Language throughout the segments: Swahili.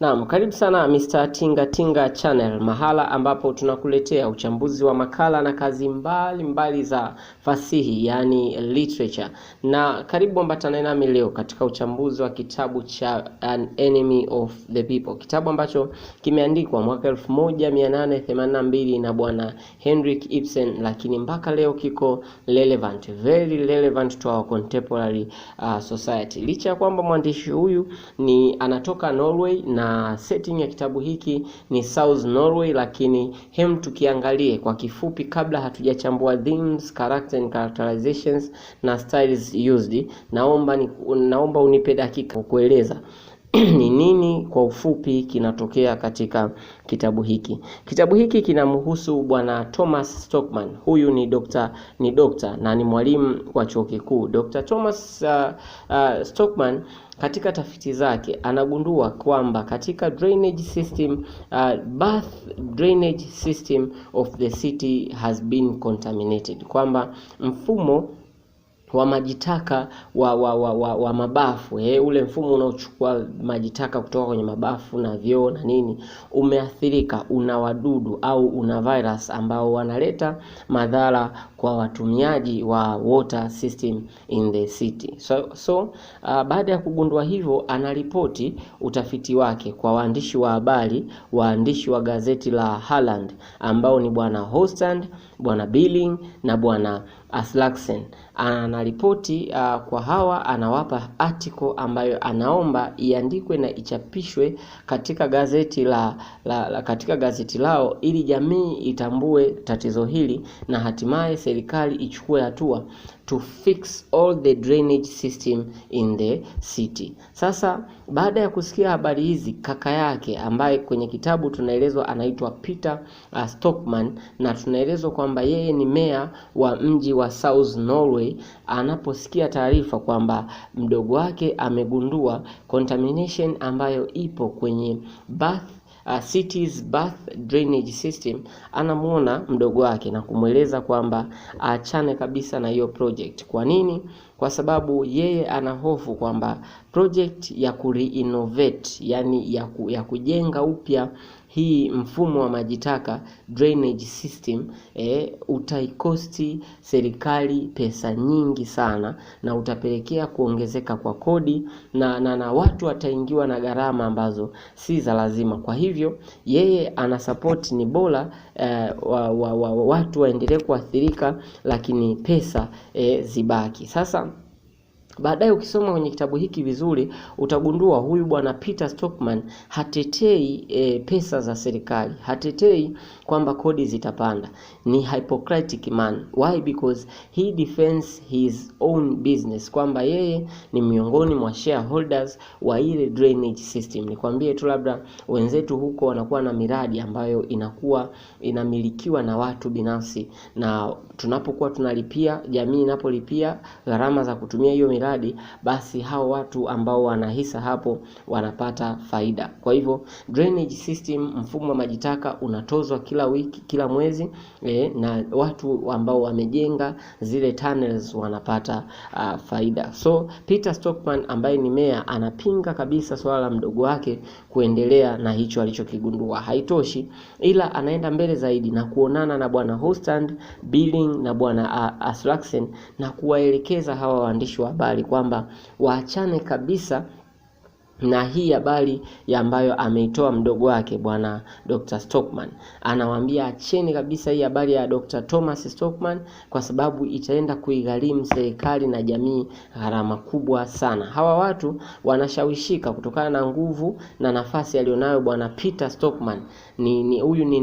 Naam, karibu sana Mr. Tinga Tinga Channel, mahala ambapo tunakuletea uchambuzi wa makala na kazi mbali za fasihi, yani literature. Na karibu ambatana nami leo katika uchambuzi wa kitabu cha An Enemy of the People. Kitabu ambacho kimeandikwa mwaka 1882 na bwana Hebric Ibsen, lakini mpaka leo kiko relevant, very relevant to our contemporary society. Licha ya kwamba mwandishi huyu anatoka Norway na setting ya kitabu hiki ni South Norway, lakini tukiangalie kwa kifupi kabla hatujachambua themes, character and characterizations na styles used. Naomba unipe dakika kueleza ni nini kwa ufupi kinatokea katika kitabu hiki. Kitabu hiki kinamhusu bwana Thomas Stockman. Huyu ni dokta na ni mwalimu wa chuo kikuu. Dr. Thomas Stockman katika tafiti zake anagundua kwamba katika drainage system, bath drainage system of the city has been contaminated, kwamba mfumo wa majitaka wa mabafu, ule mfumo unaochukua majitaka kutoka kwenye mabafu na vyoo na nini, umeathirika, una wadudu au una virus ambao wanaleta madhara kwa watumiaji wa water system in the city. So baada ya kugundua hivyo, anaripoti utafiti wake kwa waandishi wa habari, waandishi wa gazeti la Holland ambao ni bwana Hostand, bwana Billing na bwana Aslaksen. Anaripoti kwa hawa, anawapa article ambayo anaomba iandikwe na ichapishwe katika gazeti katika gazeti lao, ili jamii itambue tatizo hili na hatimaye serikali ichukue hatua to fix all the drainage system in the city. Sasa baada ya kusikia habari hizi, kaka yake ambaye kwenye kitabu tunaelezwa anaitwa Peter Stockman, na tunaelezwa kwamba yeye ni meya wa mji wa South Norway, anaposikia taarifa kwamba mdogo wake amegundua contamination ambayo ipo kwenye city's bath drainage system, anamuona mdogo wake na kumweleza kwamba aachane kabisa na hiyo project. Kwa nini? Kwa sababu yeye anahofu kwamba project ya kureinnovate, yani ya kujenga upya hii mfumo wa majitaka drainage system, utaikosti serikali pesa nyingi sana, na utapelekea kuongezeka kwa kodi na watu wataingiwa na gharama ambazo si za lazima. Kwa hivyo yeye ana support ni bora watu waendelee kuathirika, lakini pesa zibaki. Sasa baadaye ukisoma kwenye kitabu hiki vizuri, utagundua huyu bwana Peter Stockman hatetei pesa za serikali, hatetei kwamba kodi zitapanda. Ni hypocritic man. Why? Because he defends his own business, kwamba yeye ni miongoni mwa shareholders wa ile drainage system. Nikwambie tu, labda wenzetu huko wanakuwa na miradi ambayo inakuwa inamilikiwa na watu binafsi, na tunapokuwa tunalipia, jamii inapolipia gharama za kutumia hiyo miradi, basi hao watu ambao wanahisa hapo wanapata faida. Kwa hivyo drainage system, mfumo wa majitaka, unatozwa kila wiki, kila mwezi, na watu ambao wamejenga zile tunnels wanapata faida. So Peter Stockman ambaye ni meya anapinga kabisa swala la mdogo wake kuendelea na hicho alichokigundua. Haitoshi, ila anaenda mbele zaidi na kuonana na bwana Hostand, Billing na bwana Aslaksen na kuwaelekeza hawa waandishi wa habari kwamba waachane kabisa na hii habari ambayo ameitoa mdogo wake bwana Dr. Stockman. Anawaambia acheni kabisa hii habari ya Dr. Thomas Stockman, kwa sababu itaenda kuigharimu serikali na jamii gharama kubwa sana. Hawa watu wanashawishika kutokana na nguvu na nafasi alionayo bwana Peter Stockman. Huyu ni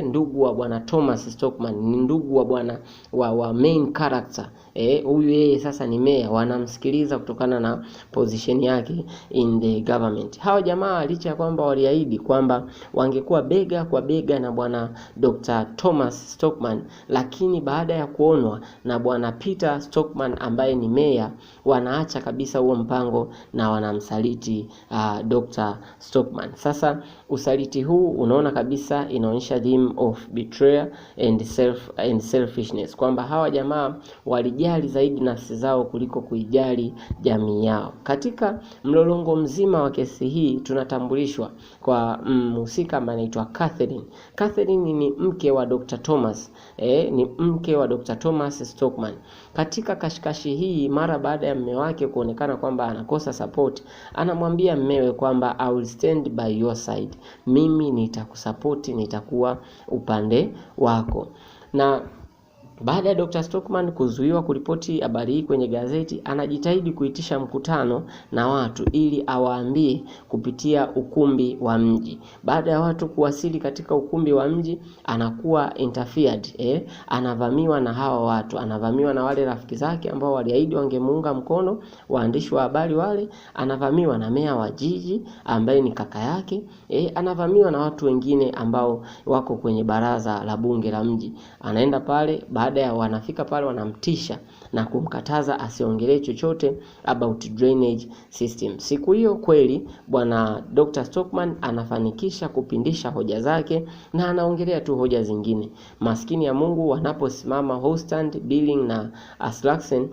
ndugu wa bwana Thomas Stockman, ni ndugu wa bwana wa main character. Huyu yeye sasa ni meya, wanamsikiliza kutokana na position yake in the government. Hawa jamaa licha ya kwamba waliahidi kwamba wangekuwa bega kwa bega na bwana Dr. Thomas Stockman, lakini baada ya kuonwa na bwana Peter Stockman ambaye ni meya, wanaacha kabisa huo mpango na wanamsaliti Dr. Stockman. Sasa usaliti huu unaona kabisa inaonyesha theme of betrayal and selfishness, kwamba hawa jamaa walijali zaidi nafsi zao kuliko kuijali jamii yao. Katika mlolongo mpango mzima wa kesi hii tunatambulishwa kwa mhusika ambaye anaitwa Catherine. Catherine ni mke wa Dr. Thomas, ni mke wa Dr. Thomas Stockman. Katika kashikashi hii, mara baada ya mume wake kuonekana kwamba anakosa support, anamwambia mmewe kwamba I will stand by your side, mimi nitakusupport, nitakuwa upande wako. Na baada ya Dr. Stockman kuzuiwa kuripoti habari hii kwenye gazeti, anajitahidi kuitisha mkutano na watu ili awaambie kupitia ukumbi wa mji. Baada ya watu kuwasili katika ukumbi wa mji, anakuwa interfered, anavamiwa na hawa watu, anavamiwa na wale rafiki zake ambao waliahidi wangemuunga mkono, waandishi wa habari wale, anavamiwa na meya wa jiji ambaye ni kaka yake, anavamiwa na watu wengine ambao wako kwenye baraza la bunge la mji. Anaenda pale, baada ya wanafika pale wanamtisha na kumkataza asiongelee chochote about drainage system. Siku hiyo kweli bwana Dr. Stockman anafanikisha kupindisha hoja zake na anaongelea tu hoja zingine. Maskini ya Mungu, wanaposimama Hostand, Billing na Aslaksen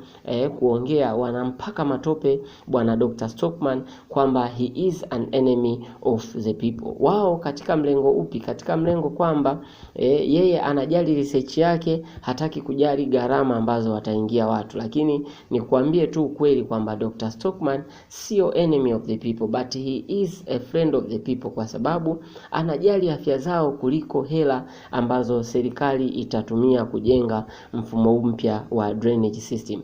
kuongea, wanampaka matope bwana Dr. Stockman kwamba he is an enemy of the people. Wao katika mlengo upi? Katika mlengo kwamba yeye anajali research yake, hataki kujali gharama ambazo wataingia watu. Lakini nikuambie tu ukweli kwamba Dr. Stockman sio enemy of the people, but he is a friend of the people, kwa sababu anajali afya zao kuliko hela ambazo serikali itatumia kujenga mfumo mpya wa drainage system.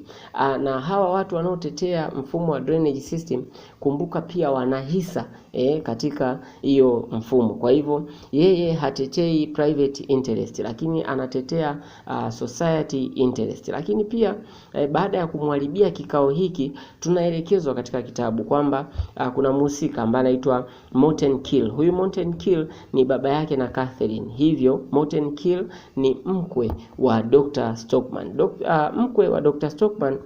Na hawa watu wanaotetea mfumo wa drainage system, kumbuka pia wanahisa katika hiyo mfumo. Kwa hivyo yeye hatetei private interest, lakini anatetea society interest. Lakini pia baada ya kumharibia kikao hiki, tunaelekezwa katika kitabu kwamba kuna mhusika ambaye anaitwa Morten Kill. Huyu Morten Kill ni baba yake na Catherine. Hivyo Morten Kill ni mkwe wa Dr. Stockman. Mkwe wa Dr. Stockman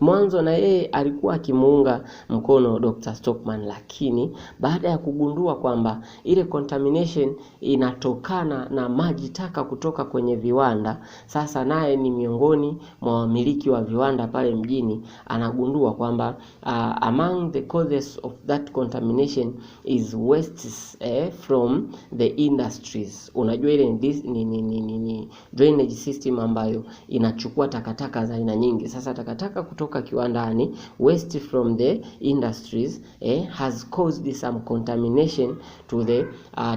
mwanzo na yeye alikuwa akimuunga mkono Dr. Stockman, lakini baada ya kugundua kwamba ile contamination inatokana na maji taka kutoka kwenye viwanda, sasa naye ni miongoni mwa wamiliki wa viwanda pale mjini, anagundua kwamba among the causes of that contamination is wastes from the industries. Unajua ile ni drainage system ambayo inachukua takataka za aina nyingi. Sasa takataka kutoka kiwandani, waste from the industries has caused some contamination to the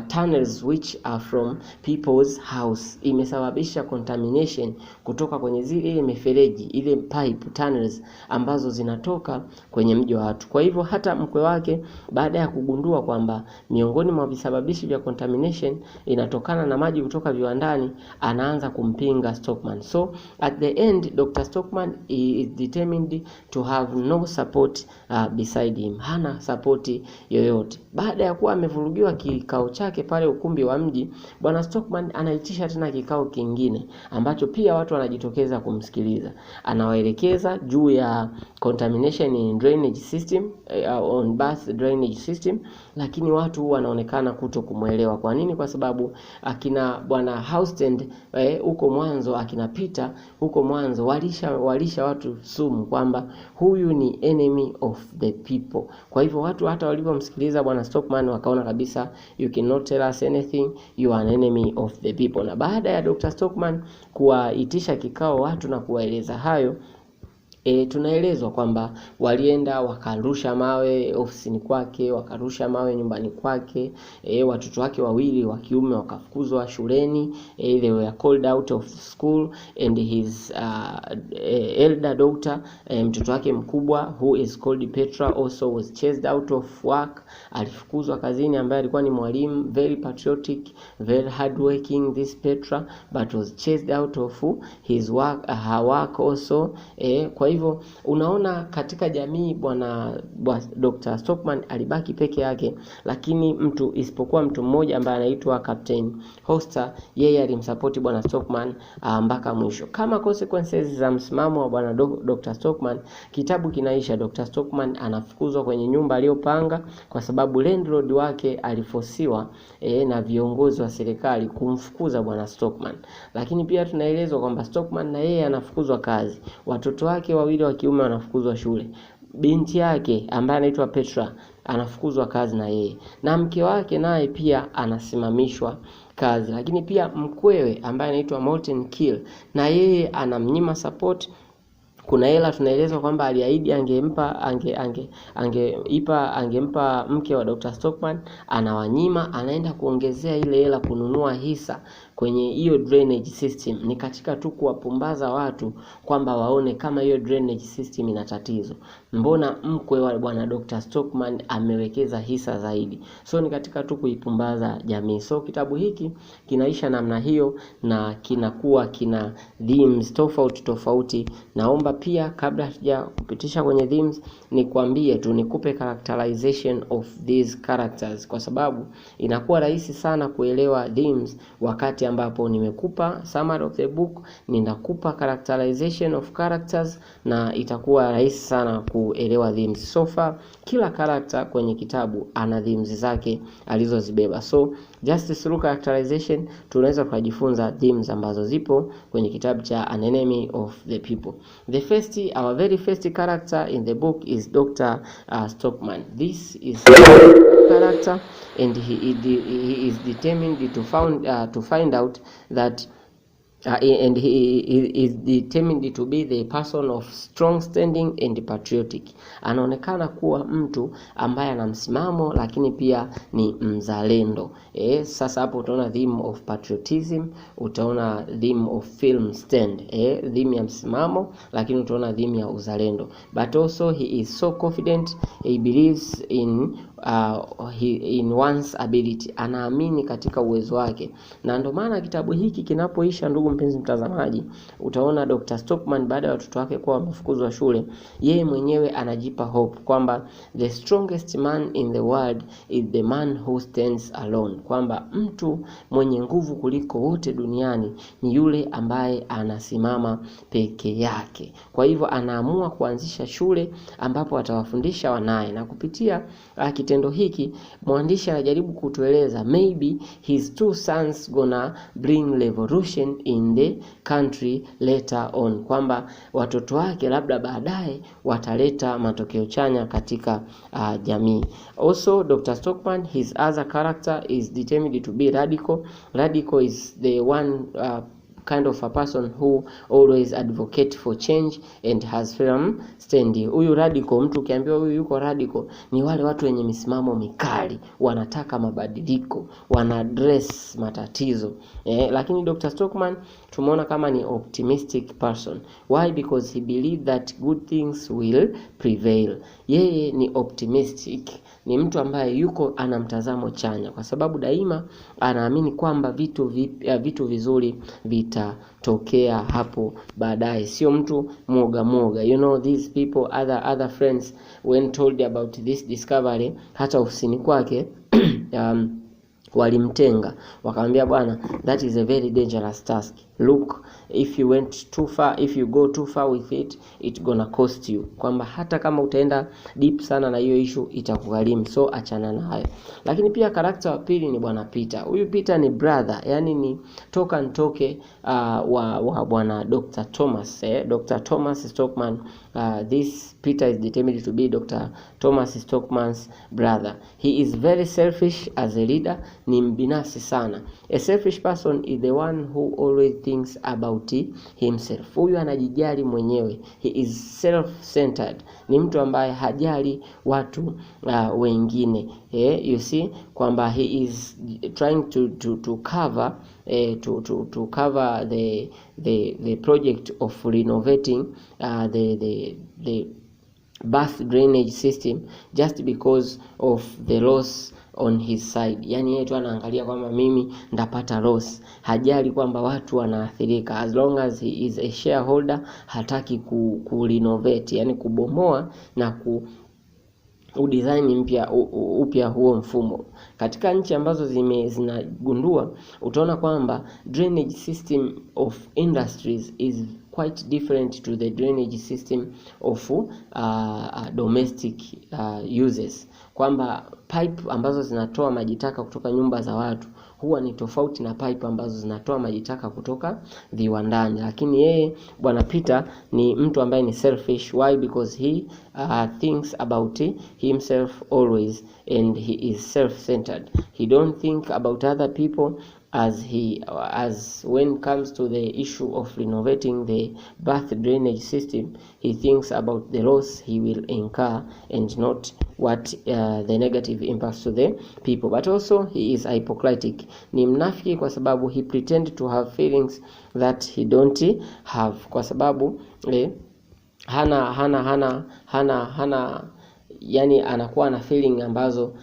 tunnels which are from people's house. Imesababisha contamination kutoka kwenye zile mifereji, ile pipe tunnels ambazo zinatoka kwenye mji wa watu. Kwa hivyo hata mkwe wake baada ya kugundua kwamba miongoni mwa visababishi vya contamination inatokana na maji kutoka viwandani, anaanza kumpinga Stockman. So at the end Dr. Stockman is determined to have no support beside him. Hana support yoyote. Baada ya kuwa amevurugiwa kikao chake pale ukumbi wa mji, bwana Stockman anaitisha tena kikao kingine ambacho pia watu wanajitokeza kumsikiliza. Anawaelekeza juu ya contamination in drainage system, on bath drainage system, lakini watu wanaonekana kuto kumuelewa. Kwa nini? Kwa sababu akina bwana Houston huko mwanzo, akina Peter huko mwanzo walisha watu sumu kwamba huyu ni enemy of the people. Kwa hivyo watu hata walipomsikiliza bwana Stockman wakaona kabisa, you cannot tell us anything, you are an enemy of the people. Na baada ya Dr. Stockman kuwaitisha kikao watu na kuwaeleza hayo, tunaelezwa kwamba walienda wakarusha mawe ofisini kwake, wakarusha mawe nyumbani kwake, watoto wake wawili wa kiume wakafukuzwa shuleni, they were called out of school, and his elder daughter, mtoto wake mkubwa who is called Petra, also was chased out of work. Alifukuzwa kazini, ambaye alikuwa ni mwalimu, very patriotic, very hardworking this Petra, but was chased out of his work, her work also. Kwa hivyo unaona katika jamii bwana Dr. Stockman alibaki peke yake, lakini mtu isipokuwa mtu mmoja ambaye anaitwa Captain Hoster, yeye alimsupport bwana Stockman mpaka mwisho. Kama consequences za msimamo wa bwana Dr. Stockman, kitabu kinaisha, Dr. Stockman anafukuzwa kwenye nyumba aliyopanga kwa sababu landlord wake alifosiwa na viongozi wa serikali kumfukuza bwana Stockman. Lakini pia tunaelezwa kwamba Stockman na yeye anafukuzwa kazi, watoto wake wawili wa kiume wanafukuzwa shule, binti yake ambaye anaitwa Petra anafukuzwa kazi na yeye, na mke wake naye pia anasimamishwa kazi. Lakini pia mkwewe ambaye anaitwa Morton Kill, na yeye anamnyima support. Kuna hela tunaelezwa kwamba aliahidi angempa mke wa Dr. Stockman, anawanyima, anaenda kuongezea ile hela kununua hisa kwenye hiyo drainage system. Ni katika tu kuwapumbaza watu kwamba waone kama hiyo drainage system ina tatizo. Mbona mkwe wa bwana Dr. Stockman amewekeza hisa zaidi? So ni katika tu kuipumbaza jamii. So kitabu hiki kinaisha namna hiyo na kinakuwa kina themes tofauti. Naomba pia kabla hatuja kupitisha kwenye themes nikwambie tu, nikupe characterization of these characters, kwa sababu inakuwa rahisi sana kuelewa themes wakati ambapo nimekupa summary of the book, ninakupa characterization of characters, na itakuwa rahisi sana kuelewa themes. So far kila character kwenye kitabu ana themes zake alizozibeba. So just through characterization tunaweza kujifunza themes ambazo zipo kwenye kitabu cha An Enemy of the People. Our very first character in the book is Dr. Stockman. This is a character, and he is determined to find out that and he is determined to be the person of strong standing and patriotic. Anaonekana kuwa mtu ambaye ana msimamo lakini pia ni mzalendo. Sasa hapo utaona theme of patriotism, utaona theme of film stand, theme ya msimamo, lakini utaona theme ya uzalendo. But also he is so confident, he believes in one's ability. Anaamini katika uwezo wake. Na ndio maana kitabu hiki kinapoisha, ndugu mpenzi mtazamaji, utaona Dr. Stockman baada ya watoto wake kuwa wamefukuzwa shule, yeye mwenyewe anajipa hope kwamba the strongest man in the world is the man who stands alone, kwamba mtu mwenye nguvu kuliko wote duniani ni yule ambaye anasimama peke yake. Kwa hivyo anaamua kuanzisha shule ambapo atawafundisha wanaye, na kupitia kitendo hiki mwandishi anajaribu kutueleza maybe his two sons gonna bring revolution in the country later on, kwamba watoto wake labda baadaye wataleta matokeo chanya katika jamii. Also Dr. Stockman, his other character is determined to be radical. Radical is the one kind of a person who always advocate for change and has firm stand. Huyu radical, mtu ukiambiwa huyu yuko radical, ni wale watu wenye misimamo mikali, wanataka mabadiliko, wana address matatizo. Lakini Dr. Stockman tumeona kama ni optimistic person. Why? Because he believe that good things will prevail. Yeye ni optimistic, ni mtu ambaye yuko ana mtazamo chanya, kwa sababu daima anaamini kwamba vitu vizuri vitatokea hapo baadaye. Sio mtu mwoga. You know, these people, other friends, when told about this discovery, hata ofisini kwake walimtenga, wakamwambia bwana, that is a very dangerous task. Look, if you go too far with it gonna cost you, kwamba hata kama utaenda deep sana na hiyo issue itakugharimu, so achana nayo. Lakini pia karakta wa pili ni bwana Peter. Huyu Peter ni brother, yani ni toka ntoke wa bwana Dr. Thomas, Dr. Thomas Stockman. This Peter is determined to be Dr. Thomas Stockman's brother. He is very selfish as a leader, ni mbinafsi sana. A selfish person is the one who always thinks about himself. Huyu anajijali mwenyewe. He is self-centered. Ni mtu ambaye hajali watu wengine. You see kwamba he is trying to cover to cover the project of renovating the bath drainage system just because of the loss on his side. Yani yeye tu anaangalia kwamba mimi ndapata loss, hajali kwamba watu wanaathirika. As long as he is a shareholder, hataki ku renovate, yani kubomoa na udesign upya huo mfumo. Katika nchi ambazo zinagundua, utaona kwamba drainage system of industries is quite different to the drainage system of domestic uses, kwamba pipe ambazo zinatoa maji taka kutoka nyumba za watu huwa ni tofauti na pipe ambazo zinatoa maji taka kutoka viwandani. Lakini yeye bwana Peter ni mtu ambaye ni selfish. Why? Because he thinks about himself always, and he is self-centered. He don't think about other people as when it comes to the issue of renovating the bath drainage system. He thinks about the loss he will incur and not what the negative impacts to the people. But also he is hypocritic. Ni mnafiki kwa sababu he pretend to have feelings that he don't have, kwa sababu hana yani anakuwa na feeling ambazo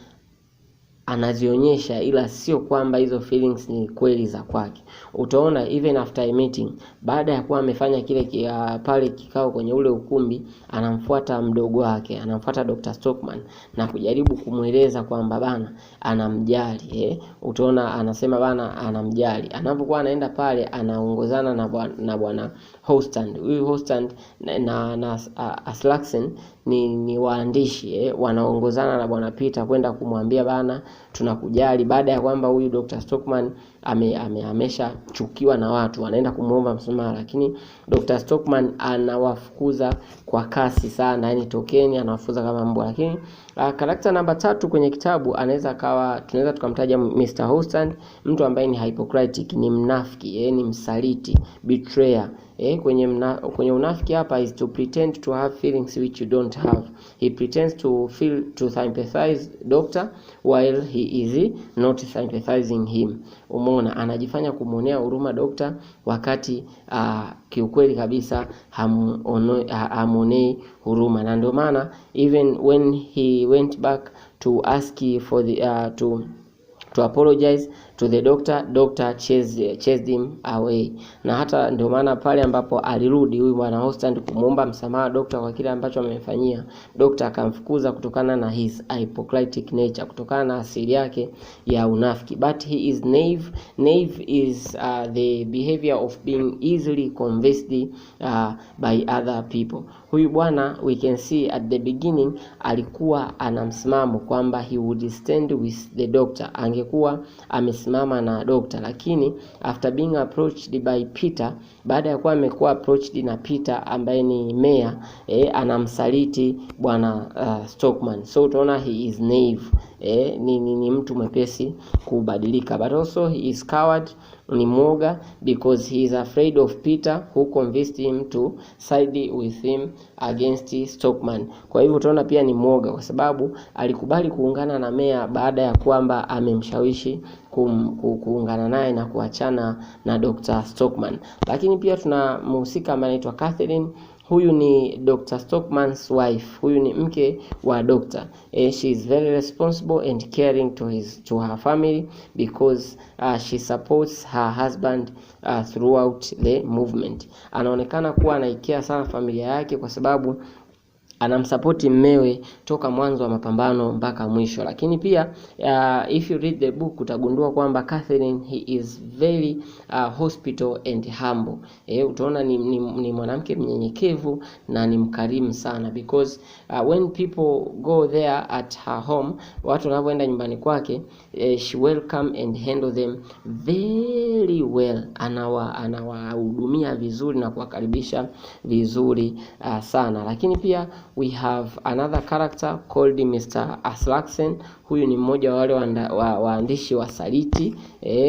anazionyesha, ila sio kwamba hizo feelings ni kweli za kwake. Utaona even after a meeting, baada ya kuwa amefanya kile pale kikao kwenye ule ukumbi, anamfuata mdogo wake, anamfuata Dr. Stockman na kujaribu kumweleza kwamba bana anamjali. Utaona anasema bana anamjali. Anapokuwa anaenda pale anaongozana na bwana Hostand. Huyu Hostand na Aslaksen ni waandishi wanaongozana na bwana Peter kwenda kumwambia bana tunakujali, baada ya kwamba huyu Dr. Stockman ameshachukiwa na watu, wanaenda kumuomba msamaha, lakini Dr. Stockman anawafukuza kwa kasi sana, yani tokeni, anawafukuza kama mbwa. Lakini character namba 3 kwenye kitabu tunaweza tukamtaja Mr. Hostand, mtu ambaye ni hypocritic, ni mnafiki, ni msaliti, betrayer. Kwenye unafiki hapa is to pretend to have feelings which you don't have. He pretends to sympathize doctor while he is not sympathizing him. Umeona, anajifanya kumuonea huruma doctor wakati kiukweli kabisa hamuonei huruma. Na ndio maana even when he went back to ask for the to apologize to the doctor chased him away. Na hata ndio maana pale ambapo alirudi huyu bwana Hostand kumuomba msamaha doctor kwa kile ambacho amefanyia, doctor akamfukuza kutokana na his hypocritic nature, kutokana na asili yake ya unafiki. But he is naive. Naive is the behavior of being easily convinced by other people. Huyu bwana we can see at the beginning alikuwa ana msimamo kwamba he would stand with the doctor, angekuwa amesimama na doctor, lakini after being approached by Peter, baada ya kuwa amekuwa approached na Peter ambaye ni mayor, anamsaliti bwana Stockman. So utaona he is naive, ni mtu mwepesi kubadilika. But also he is coward, ni mwoga, because he is afraid of Peter who convinced him to side with him against Stockman. Kwa hivyo utaona pia ni mwoga kwa sababu alikubali kuungana na mayor baada ya kwamba amemshawishi kuungana naye na kuachana na Dr. Stockman. Lakini pia tuna mhusika ambaye anaitwa Catherine. Huyu ni Dr. Stockman's wife. Huyu ni mke wa doctor. She is very responsible and caring to her family because she supports her husband throughout the movement. Anaonekana kuwa anaikia sana familia yake kwa sababu anamsupport mmewe toka mwanzo wa mapambano mpaka mwisho. Lakini pia if you read the book utagundua kwamba Catherine he is very hospitable and humble. Utaona ni mwanamke mnyenyekevu na ni mkarimu sana, because when people go there at her home, watu wanapoenda nyumbani kwake, she welcome and handle them very well. Anawahudumia vizuri na kuwakaribisha vizuri sana. Lakini pia we have another character called Mr. Aslaksen. Huyu ni mmoja wa wale waandishi wasaliti,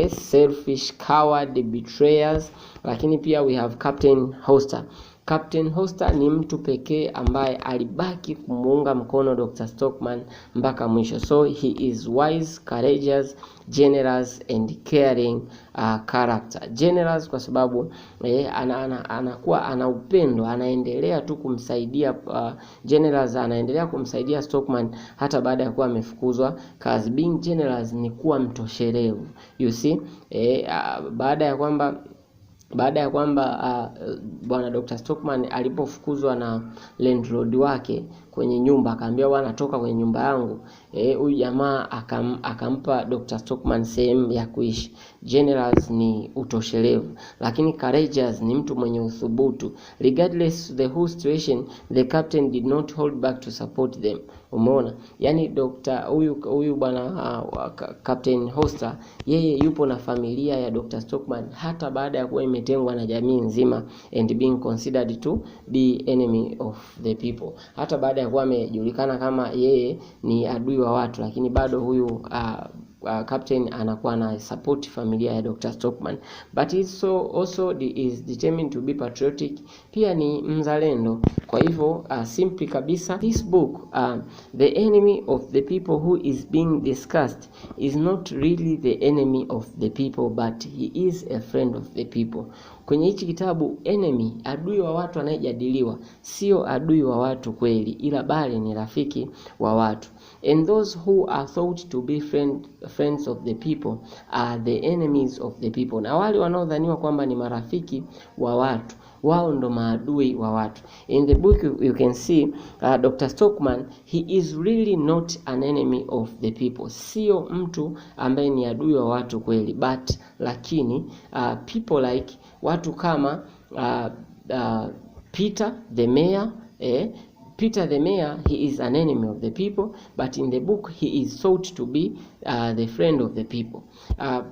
selfish, coward, betrayers. Lakini pia we have Captain Hoster. Captain Hoster ni mtu pekee ambaye alibaki kumuunga mkono Dr. Stockman mpaka mwisho. So he is wise, courageous, generous and caring character. Generous kwa sababu anakuwa ana upendo, anaendelea tu kumsaidia generous, anaendelea kumsaidia Stockman hata baada ya kuwa amefukuzwa kazi. Being generous ni kuwa mtoshelevu. You see, baada ya kwamba bwana Dr. Stockman alipofukuzwa na landlord wake kwenye nyumba, akaambia bwana toka kwenye nyumba yangu. Huyu jamaa akampa Dr. Stockman sehemu ya kuishi. Generous ni utoshelevu, lakini courageous ni mtu mwenye uthubutu. Regardless the whole situation, the captain did not hold back to support them. Umeona? Yani huyu bwana Captain Hoster, yeye yupo na familia ya Dr. Stockman hata baada ya kuwa imetengwa na jamii nzima and being considered to be enemy of the people. Hata baada ya kuwa amejulikana kama yeye ni adui wa watu, lakini bado huyu captain anakuwa na support familia ya Dr. Stockman. But also is determined to be patriotic, pia ni mzalendo. Kwa hivyo simply kabisa, this book the enemy of the people who is being discussed is not really the enemy of the people, but he is a friend of the people. Kwenye hichi kitabu enemy, adui wa watu anayejadiliwa sio adui wa watu kweli, ila bali ni rafiki wa watu. And those who are thought to be friends of the people are the enemies of the people. Na wale wanaodhaniwa kwamba ni marafiki wa watu, wao ndo maadui wa watu. In the book you can see Dr. Stockman, he is really not an enemy of the people. Sio mtu ambaye ni adui wa watu kweli, but lakini people like watu kama Peter the mayor. Peter the mayor, he is an enemy of the people, but in the book he is thought to be the friend of the people.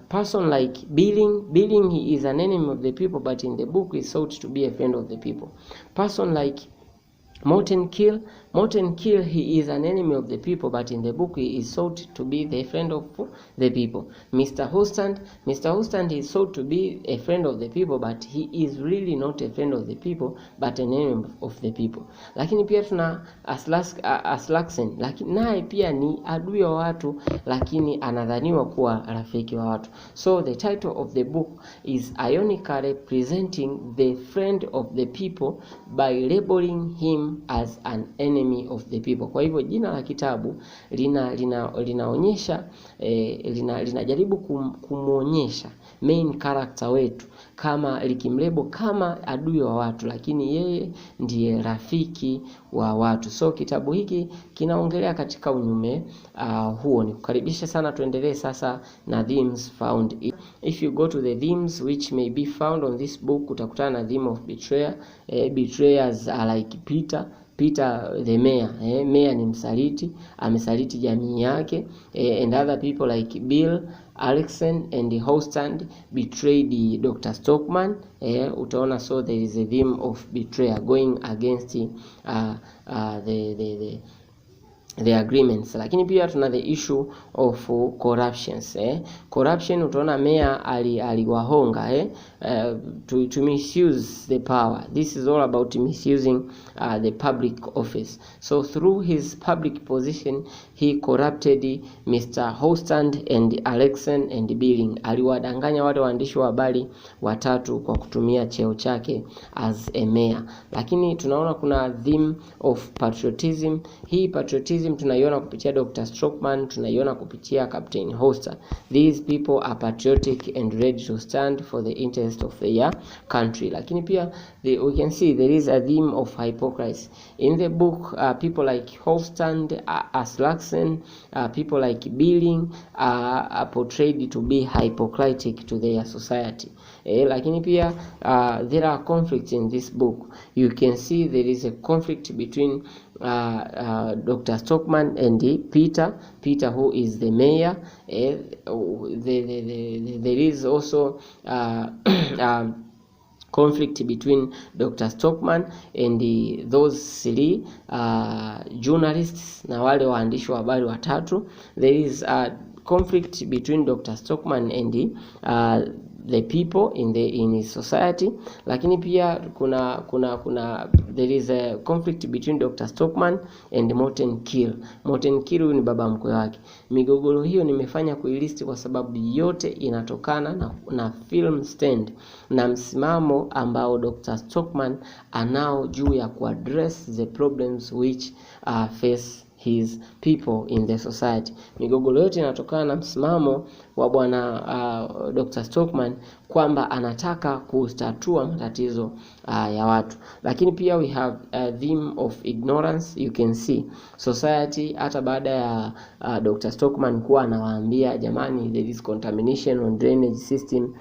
Person like Billing, he is an enemy of the people, but in the book he is thought to be a friend of the people. Person like Morton Kill, he is an enemy of the people, but in the book he is thought to be the friend of the people. Mr. Hostand is thought to be a friend of the people, but he is really not a friend of the people, but an enemy of the people. Lakini pia tuna Aslaksen, lakini naye pia ni adui wa watu, lakini anadhaniwa kuwa rafiki wa watu. So the title of the book is ironically presenting the friend of the people by labeling him as an enemy of the people. Kwa hivyo jina la kitabu linaonyesha linajaribu kumuonyesha main character wetu kama likimlebo kama adui wa watu, lakini yeye ndiye rafiki wa watu. So kitabu hiki kinaongelea katika unyume huo. Nikukaribisha sana, tuendelee sasa na themes found. If you go to the themes which may be found on this book, utakutana na theme of betrayal. Betrayers are like Peter the mayor. Mayor ni msaliti, amesaliti jamii yake. And other people like Bill, Alexen and Hostand betrayed Dr. Stockman. Utaona, so there is a theme of betrayal going against the agreements. Lakini pia tuna the issue of corruptions. Corruption, utaona mayor aliwahonga to misuse the power. This is all about misusing the public office. So through his public position he corrupted Mr. Hostand and Alexen and Billing. Aliwadanganya wale waandishi wa habari watatu kwa kutumia cheo chake as a mayor. Lakini tunaona kuna theme of patriotism. Hii patriotism tunaiona kupitia Dr. Stockman, tunaiona kupitia Captain Hoster. These people are patriotic and ready to stand for the interest of their country. Lakini pia we can see there is a theme of hypocrisy. In the book, people like Hostand, Aslaksen, people like Billing are portrayed to be hypocritic to their society. Lakini pia there are conflicts in this book. You can see there is a conflict between Dr. Stockman and Peter, who is the mayor. There is also conflict between Dr. Stockman and those three journalists, na wale waandishi wa habari watatu. There is a conflict between Dr. Stockman and the people in his society. Lakini pia kuna there is a conflict between Dr. Stockman and Morton Kill. Morton Kill ni baba mkwe wake. Migogoro hiyo nimefanya kuilisti kwa sababu yote inatokana na film stand na msimamo ambao Dr. Stockman anao juu ya kuaddress the problems which face his people in the society. Migogoro yote inatokana na msimamo wa bwana Dr. Stockman kwamba anataka kutatua matatizo ya watu. Lakini pia we have a theme of ignorance. You can see society hata baada ya Dr. Stockman kuwa anawaambia jamani, there is contamination on drainage system,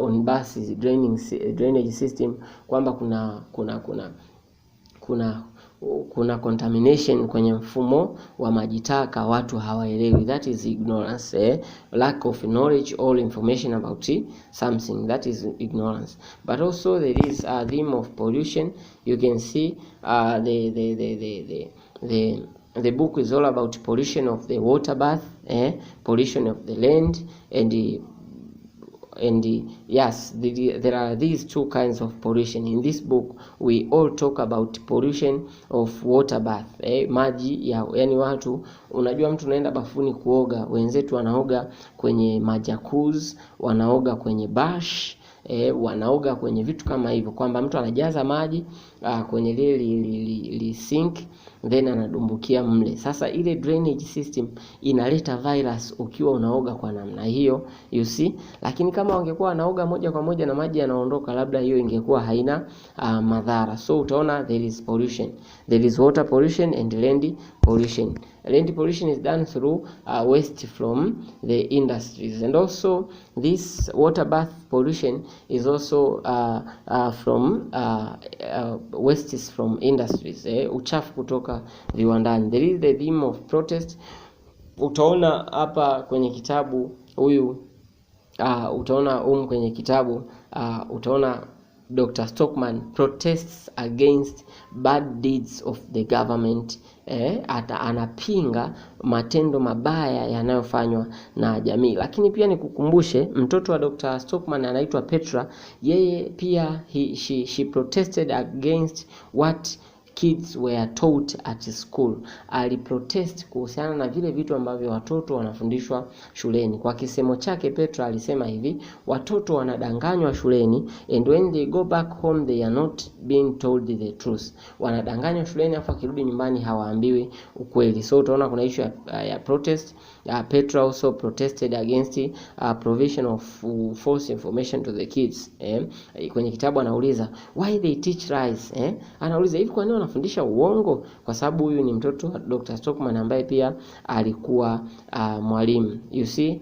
on buses drainage system, kwamba kuna contamination kwenye mfumo wa maji taka, watu hawaelewi. That is ignorance, lack of knowledge or information about something. That is ignorance. But also there is a theme of pollution. You can see the book is all about pollution of the water bath, pollution of the land, and yes, there are these two kinds of pollution. In this book we all talk about pollution of water bath, maji ya, yani watu, unajua mtu unaenda bafuni kuoga, wenzetu wanaoga kwenye majakuzi, wanaoga kwenye bash, wanaoga kwenye vitu kama hivyo, kwamba mtu anajaza maji kwenye li sink then anadumbukia mle. Sasa ile drainage system inaleta virus ukiwa unaoga kwa namna hiyo, you see. Lakini kama wangekuwa wanaoga moja kwa moja na maji yanaondoka, labda hiyo ingekuwa haina madhara. So utaona there is pollution, there is water pollution and land pollution. Land pollution is done through waste from the industries, and also this water bath pollution is also from wastes from industries, uchafu kutoka viwandani. There is the theme of protest. Utaona hapa kwenye kitabu huyu utaona kwenye kitabu utaona Dr. Stockman protests against bad deeds of the government. Anapinga matendo mabaya yanayofanywa na jamii. Lakini pia nikukumbushe, mtoto wa Dr. Stockman anaitwa Petra. Yeye pia she protested against what kids were taught at school. Aliprotest kuhusiana na vile vitu ambavyo watoto wanafundishwa shuleni. Kwa kisemo chake Petra alisema hivi: watoto wanadanganywa shuleni, and when they go back home they are not being told the truth. Wanadanganywa shuleni afa kirudi nyumbani hawaambiwi ukweli. So utaona kuna issue ya protest. Petra also protested against provision of false information to the kids. Kwenye kitabu anauliza why they teach lies. Anauliza hivi kwa nini wanafundisha uongo? Kwa sababu huyu ni mtoto wa Dr. Stockman ambaye pia alikuwa mwalimu. You see,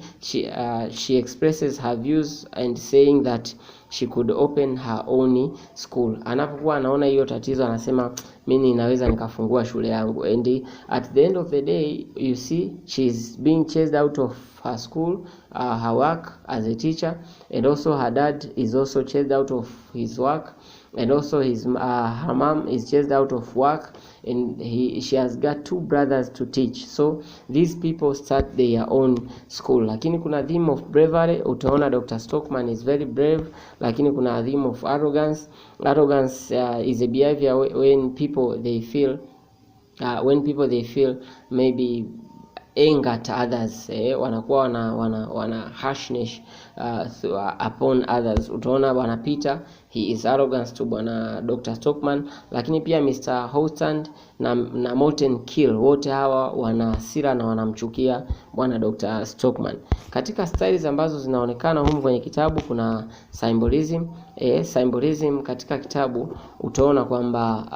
she expresses her views and saying that she could open her own school. Anapokuwa anaona hiyo tatizo anasema mimi ninaweza nikafungua shule yangu. And at the end of the day, you see, she's being chased out of her school, her work as a teacher, and also her dad is also chased out of his work, and also her mom is chased out of work, and she has got 2 brothers to teach. So these people start their own school. Lakini kuna theme of bravery. Utaona Dr. Stockman is very brave. Lakini kuna theme of arrogance. Arrogance is a behavior when people they feel maybe anger at others, wanakuwa wana harshness upon others. Utaona bwana Peter, he is arrogant to bwana Dr. Stockman. Lakini pia Mr. Hostand na Morten Kill, wote hawa wana hasira na wanamchukia bwana Dr. Stockman. Katika styles ambazo zinaonekana humu kwenye kitabu kuna symbolism. Symbolism katika kitabu utaona kwamba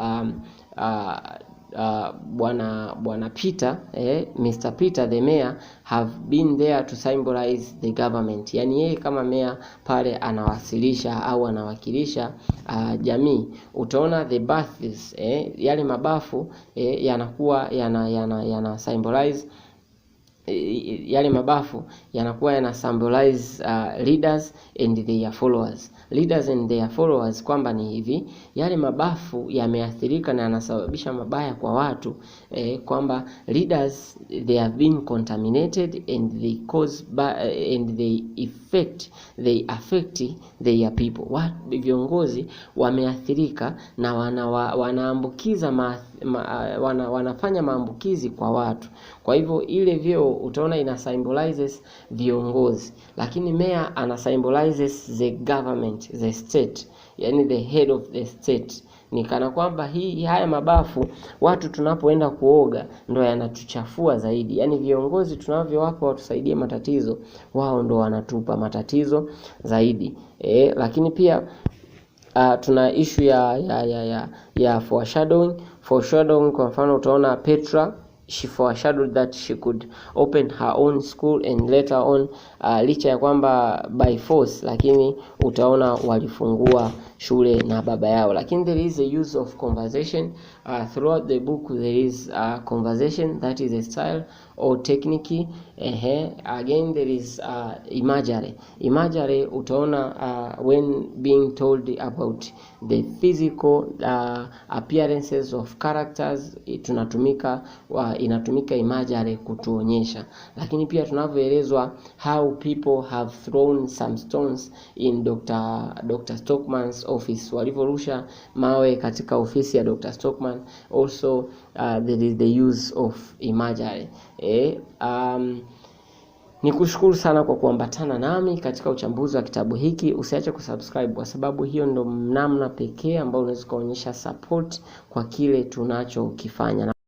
bwana Peter, Mr. Peter the mayor have been there to symbolize the government. Yani yeye kama mayor pale anawasilisha au anawakilisha jamii. Utaona the baths, yale mabafu yanakuwa yana symbolize, yale mabafu yanakuwa yana symbolize leaders and their followers. Leaders and their followers, kwamba ni hivi, yale mabafu yameathirika na yanasababisha mabaya kwa watu, kwamba leaders they have been contaminated and they cause and they affect their people. Viongozi wameathirika na wanaambukiza wanafanya maambukizi kwa watu. Kwa hivyo ile vyo utaona ina symbolizes viongozi, lakini mayor ana symbolizes the government, the state, yani the head of the state. Ni kana kwamba haya mabafu watu tunapoenda kuoga ndo yanatuchafua zaidi. Yaani viongozi tunavyowapa watusaidie matatizo, wao ndo wanatupa matatizo zaidi. Lakini pia tuna issue ya foreshadowing. Foreshadowing, kwa mfano utaona Petra, she foreshadowed that she could open her own school and later on licha ya kwamba by force, lakini utaona walifungua shule na baba yao. Lakini there is a use of conversation throughout the book. There is conversation, that is a style or technique. Again there is imagery. Imagery utaona when being told about the physical appearances of characters, inatumika imagery kutuonyesha. Lakini pia tunavyoelezwa how people have thrown some stones in Dr. Stockman's office, walivyorusha mawe katika ofisi ya Dr. Stockman. Also there is the use of imagery. Nikushukuru sana kwa kuambatana nami katika uchambuzi wa kitabu hiki. Usiache kusubscribe kwa sababu hiyo ndo namna pekee ambayo unaweza kuonyesha support kwa kile tunachokifanya.